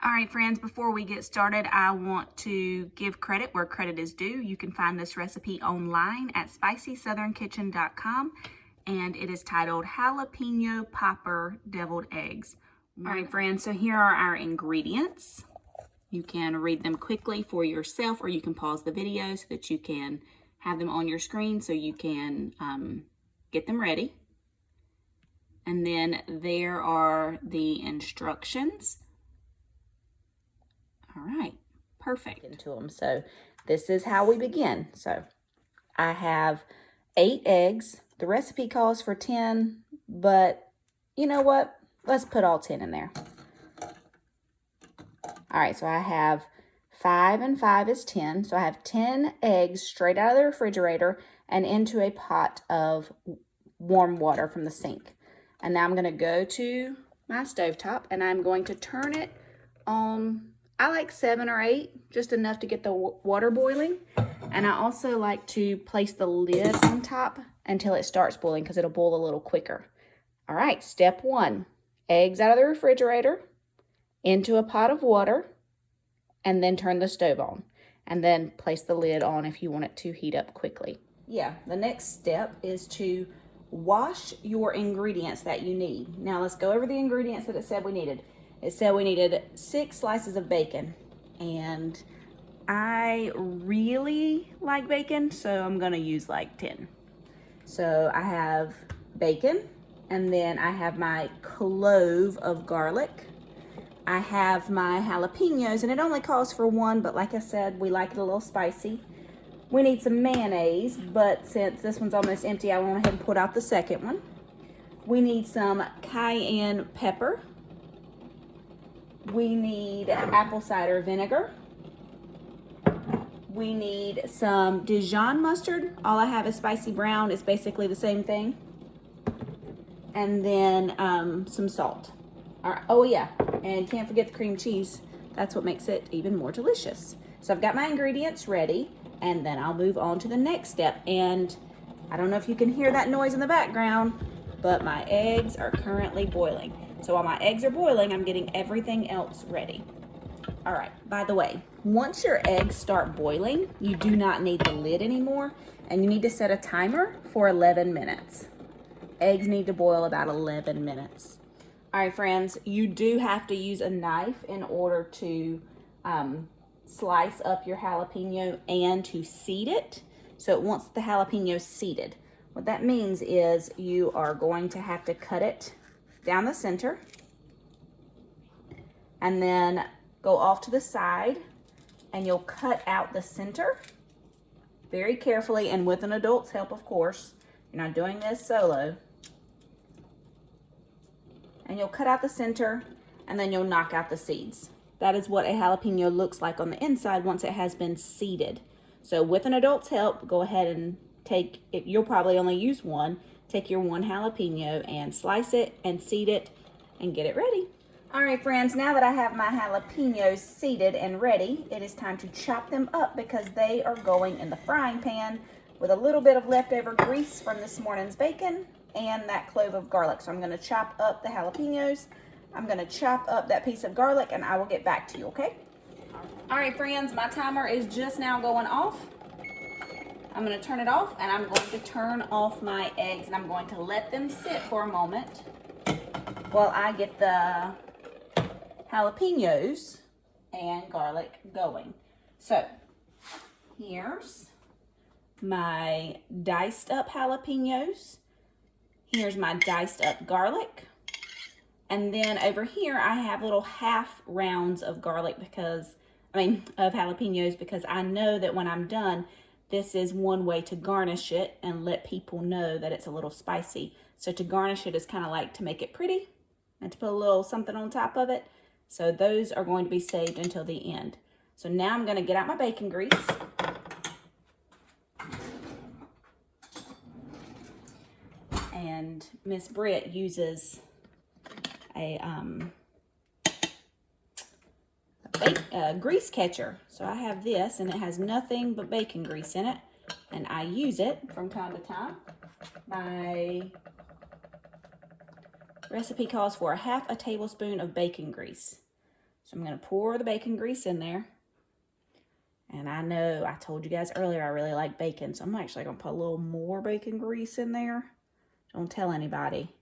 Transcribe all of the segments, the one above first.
All right, friends, before we get started, I want to give credit where credit is due. You can find this recipe online at spicysouthernkitchen.com, and it is titled Jalapeno Popper Deviled Eggs. All right, friends, so here are our ingredients. You can read them quickly for yourself, or you can pause the video so that you can have them on your screen so you can get them ready. And then there are the instructions. All right, perfect. Into them. So this is how we begin. So I have 8 eggs. The recipe calls for 10, but you know what? Let's put all 10 in there. All right, so I have 5 and 5 is 10. So I have 10 eggs straight out of the refrigerator and into a pot of warm water from the sink. And now I'm going to go to my stovetop and I'm going to turn it on. I like 7 or 8, just enough to get the water boiling. And I also like to place the lid on top until it starts boiling because it'll boil a little quicker. All right, step 1, eggs out of the refrigerator into a pot of water, and then turn the stove on. And then place the lid on if you want it to heat up quickly. Yeah, the next step is to wash your ingredients that you need. Now let's go over the ingredients that it said we needed. It said we needed 6 slices of bacon, and I really like bacon, so I'm gonna use like 10. So I have bacon, and then I have my clove of garlic. I have my jalapenos, and it only calls for 1, but like I said, we like it a little spicy. We need some mayonnaise, but since this one's almost empty, I went ahead and put out the second one. We need some cayenne pepper. We need apple cider vinegar. We need some Dijon mustard. All I have is spicy brown. It's basically the same thing. And then some salt. All right. Oh yeah, and can't forget the cream cheese. That's what makes it even more delicious. So I've got my ingredients ready, and then I'll move on to the next step. And I don't know if you can hear that noise in the background, but my eggs are currently boiling. So while my eggs are boiling, I'm getting everything else ready. All right, by the way, once your eggs start boiling, you do not need the lid anymore, and you need to set a timer for 11 minutes. Eggs need to boil about 11 minutes. All right, friends, you do have to use a knife in order to slice up your jalapeno and to seed it. So it wants the jalapeno seeded. What that means is you are going to have to cut it down the center and then go off to the side, and you'll cut out the center very carefully and with an adult's help, of course. You're not doing this solo. And you'll cut out the center, and then you'll knock out the seeds. That is what a jalapeno looks like on the inside once it has been seeded. So with an adult's help, go ahead and take it. You'll probably only use 1. Take your 1 jalapeno and slice it and seed it and get it ready. All right, friends, now that I have my jalapenos seeded and ready, it is time to chop them up because they are going in the frying pan with a little bit of leftover grease from this morning's bacon and that clove of garlic. So I'm gonna chop up the jalapenos. I'm gonna chop up that piece of garlic, and I will get back to you, okay? All right, friends, my timer is just now going off. I'm gonna turn it off, and I'm going to turn off my eggs, and I'm going to let them sit for a moment while I get the jalapenos and garlic going. So here's my diced up jalapenos. Here's my diced up garlic. And then over here, I have little half rounds of garlic of jalapenos, because I know that when I'm done, this is one way to garnish it and let people know that it's a little spicy. So to garnish it is kind of like to make it pretty and to put a little something on top of it. So those are going to be saved until the end. So now I'm going to get out my bacon grease. And Miss Britt uses a grease catcher. So I have this, and it has nothing but bacon grease in it, and I use it from time to time. My recipe calls for 1/2 tablespoon of bacon grease. So I'm going to pour the bacon grease in there. And I know I told you guys earlier I really like bacon, so I'm actually going to put a little more bacon grease in there. Don't tell anybody.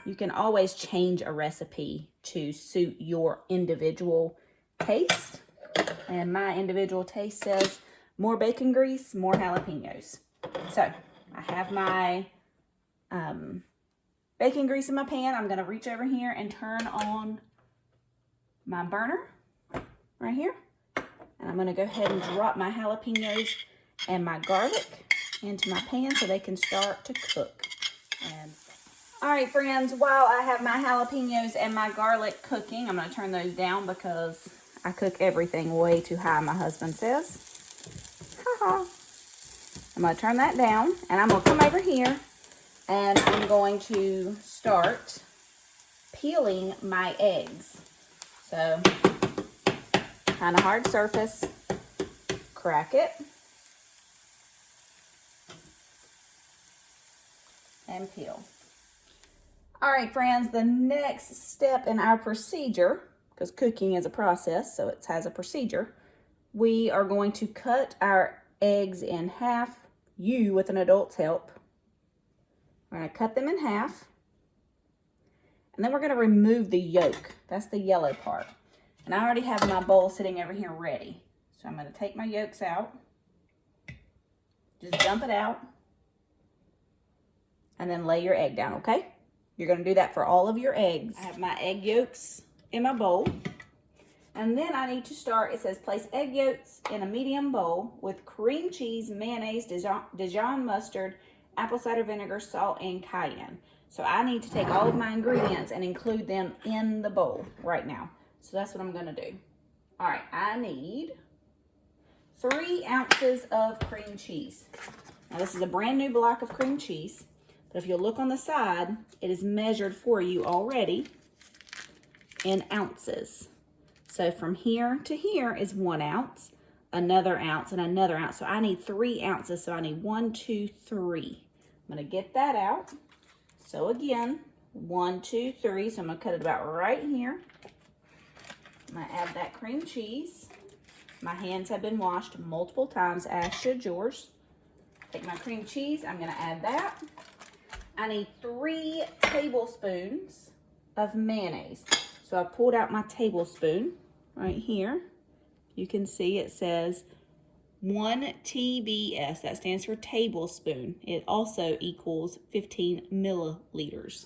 You can always change a recipe to suit your individual taste. And my individual taste says more bacon grease, more jalapenos. So I have my bacon grease in my pan. I'm going to reach over here and turn on my burner right here. And I'm going to go ahead and drop my jalapenos and my garlic into my pan so they can start to cook. All right, friends, while I have my jalapenos and my garlic cooking, I'm going to turn those down because I cook everything way too high, my husband says. Ha-ha. I'm going to turn that down, and I'm going to come over here, and I'm going to start peeling my eggs. So, kind of hard surface, crack it, and peel. All right, friends, the next step in our procedure, because cooking is a process, so it has a procedure, we are going to cut our eggs in half, you with an adult's help. We're going to cut them in half, and then we're going to remove the yolk. That's the yellow part. And I already have my bowl sitting over here ready. So I'm going to take my yolks out, just dump it out, and then lay your egg down, okay? You're going to do that for all of your eggs. I have my egg yolks in my bowl. And then I need to start, it says place egg yolks in a medium bowl with cream cheese, mayonnaise, Dijon mustard, apple cider vinegar, salt, and cayenne. So I need to take all of my ingredients and include them in the bowl right now. So that's what I'm going to do. All right, I need 3 ounces of cream cheese. Now this is a brand new block of cream cheese. But if you'll look on the side, it is measured for you already in ounces. So from here to here is 1 ounce, another ounce, and another ounce. So I need 3 ounces. So I need 1, 2, 3. I'm going to get that out. So again, 1, 2, 3. So I'm going to cut it about right here. I'm going to add that cream cheese. My hands have been washed multiple times, as should yours. Take my cream cheese. I'm going to add that. I need 3 tablespoons of mayonnaise. So I pulled out my tablespoon right here. You can see it says 1 TBS. That stands for tablespoon. It also equals 15 milliliters.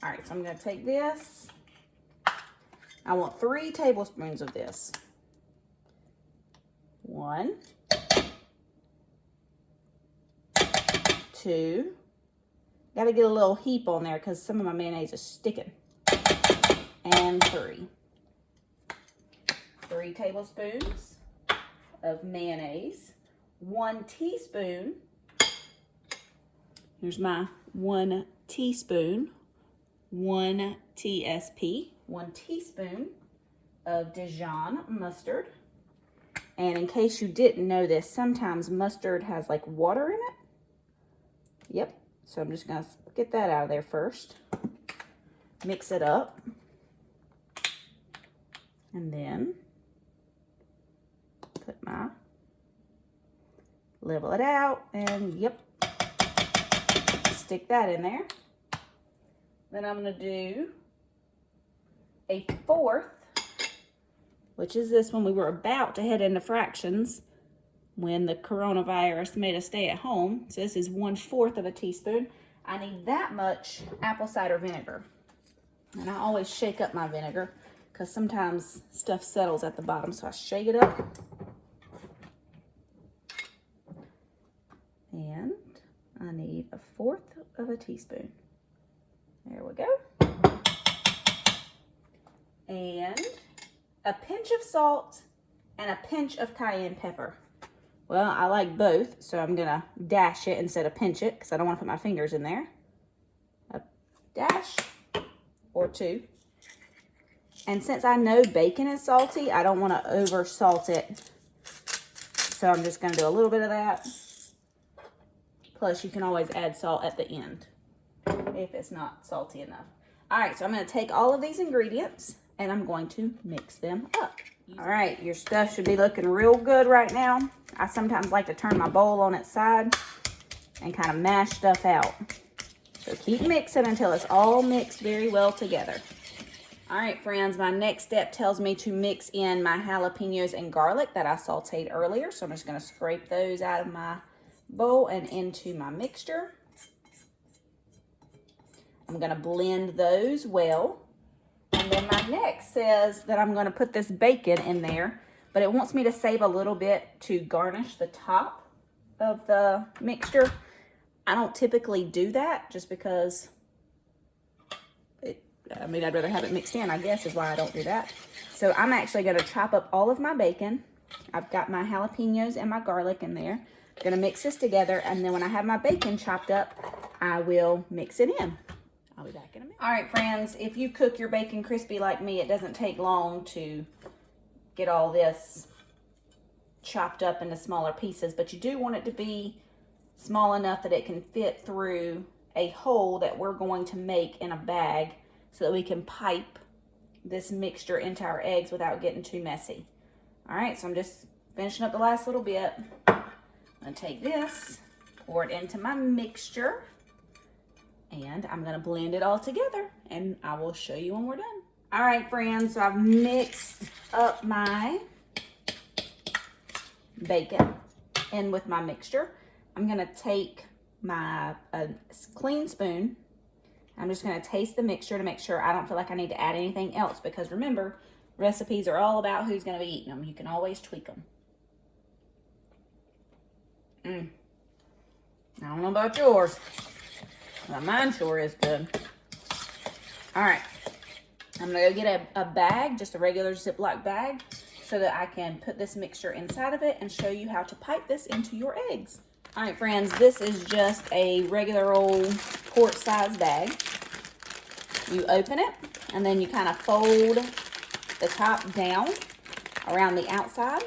All right, so I'm going to take this. I want 3 tablespoons of this. 1, 2. Got to get a little heap on there because some of my mayonnaise is sticking. And 3. 3 tablespoons of mayonnaise. 1 teaspoon. Here's my 1 teaspoon. 1 TSP. 1 teaspoon of Dijon mustard. And in case you didn't know this, sometimes mustard has like water in it. Yep. So I'm just going to get that out of there first. Mix it up. And then put my, level it out, and yep, stick that in there. Then I'm going to do a 1/4, which is this one. We were about to head into fractions when the coronavirus made us stay at home. So this is 1/4 of a teaspoon. I need that much apple cider vinegar. And I always shake up my vinegar because sometimes stuff settles at the bottom. So I shake it up. And I need a 1/4 of a teaspoon. There we go. And a pinch of salt and a pinch of cayenne pepper. Well, I like both, so I'm going to dash it instead of pinch it because I don't want to put my fingers in there. A dash or 2. And since I know bacon is salty, I don't want to over salt it. So I'm just going to do a little bit of that. Plus, you can always add salt at the end if it's not salty enough. All right, so I'm going to take all of these ingredients and I'm going to mix them up. All right, your stuff should be looking real good right now. I sometimes like to turn my bowl on its side and kind of mash stuff out. So keep mixing until it's all mixed very well together. All right, friends, my next step tells me to mix in my jalapenos and garlic that I sauteed earlier. So I'm just gonna scrape those out of my bowl and into my mixture. I'm gonna blend those well. And then my next says that I'm gonna put this bacon in there, but it wants me to save a little bit to garnish the top of the mixture. I don't typically do that just because I'd rather have it mixed in, I guess, is why I don't do that. So I'm actually gonna chop up all of my bacon. I've got my jalapenos and my garlic in there. I'm gonna mix this together, and then when I have my bacon chopped up, I will mix it in. I'll be back in a minute. All right, friends, if you cook your bacon crispy like me, it doesn't take long to get all this chopped up into smaller pieces, but you do want it to be small enough that it can fit through a hole that we're going to make in a bag so that we can pipe this mixture into our eggs without getting too messy. All right, so I'm just finishing up the last little bit. I'm gonna take this, pour it into my mixture, and I'm gonna blend it all together, and I will show you when we're done. All right, friends, so I've mixed up my bacon in with my mixture. I'm gonna take my clean spoon. I'm just gonna taste the mixture to make sure I don't feel like I need to add anything else, because remember, recipes are all about who's gonna be eating them. You can always tweak them. I don't know about yours, but mine sure is good. All right, I'm gonna go get a bag, just a regular Ziploc bag, so that I can put this mixture inside of it and show you how to pipe this into your eggs. All right, friends, this is just a regular old quart size bag. You open it, and then you kind of fold the top down around the outside.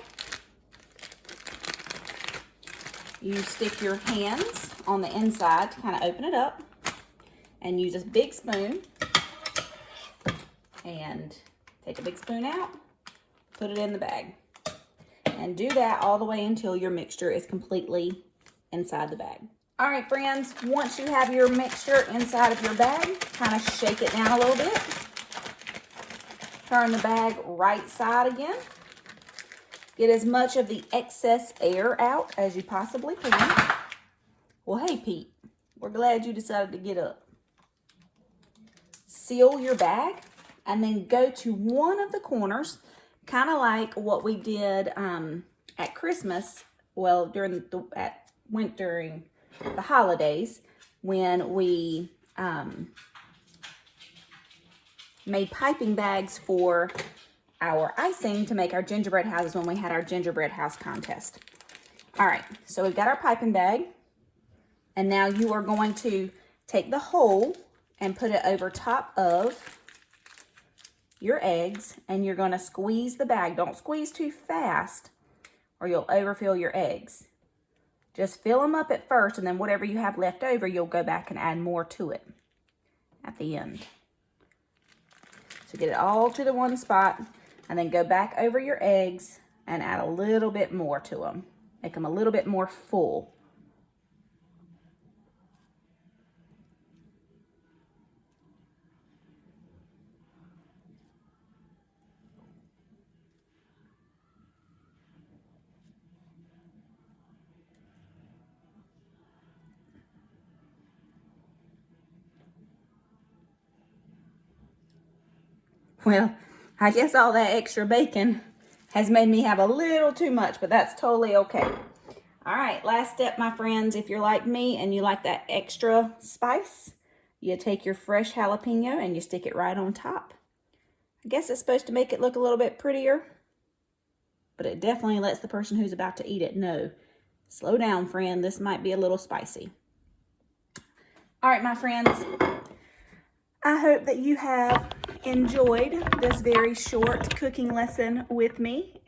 You stick your hands on the inside to kind of open it up, and use a big spoon, and take a big spoon out, put it in the bag, and do that all the way until your mixture is completely inside the bag. All right, friends, once you have your mixture inside of your bag, kind of shake it down a little bit. Turn the bag right side again. Get as much of the excess air out as you possibly can. Well, hey, Pete, we're glad you decided to get up. Seal your bag, and then go to one of the corners, kind of like what we did at Christmas, well, during the holidays, when we made piping bags for our icing to make our gingerbread houses when we had our gingerbread house contest. All right, so we've got our piping bag, and now you are going to take the hole and put it over top of your eggs, and you're going to squeeze the bag. Don't squeeze too fast or you'll overfill your eggs. Just fill them up at first, and then whatever you have left over, you'll go back and add more to it at the end. So get it all to the one spot, and then go back over your eggs and add a little bit more to them. Make them a little bit more full. Well, I guess all that extra bacon has made me have a little too much, but that's totally okay. All right, last step, my friends. If you're like me and you like that extra spice, you take your fresh jalapeno and you stick it right on top. I guess it's supposed to make it look a little bit prettier, but it definitely lets the person who's about to eat it know, slow down, friend, this might be a little spicy. All right, my friends, I hope that you have enjoyed this very short cooking lesson with me.